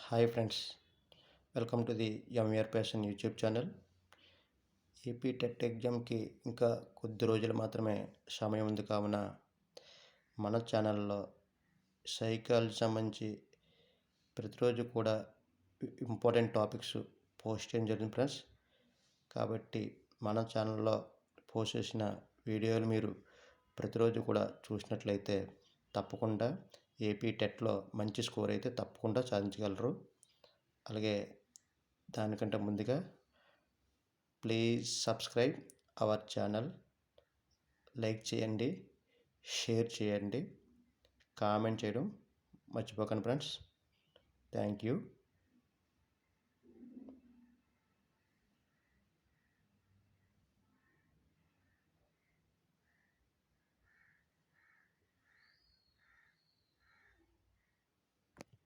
Hi friends, welcome to the MVR passion YouTube channel. AP TET ఎగ్జామ్కి ఇంకా కొద్ది రోజులు మాత్రమే సమయం ఉంది కావున మన ఛానల్లో సైకాలజీ సంబంధించి ప్రతిరోజు కూడా ఇంపార్టెంట్ టాపిక్స్ పోస్ట్ చేయడం జరిగింది ఫ్రెండ్స్. కాబట్టి మన ఛానల్లో పోస్ట్ చేసిన వీడియోలు మీరు ప్రతిరోజు కూడా చూసినట్లయితే తప్పకుండా ఏపీ టెట్లో మంచి స్కోర్ అయితే తప్పకుండా సాధించగలరు. అలాగే దానికంటే ముందుగా please subscribe our channel, like చేయండి, షేర్ చేయండి, కామెంట్ చేయడం మర్చిపోకండి ఫ్రెండ్స్. Thank you.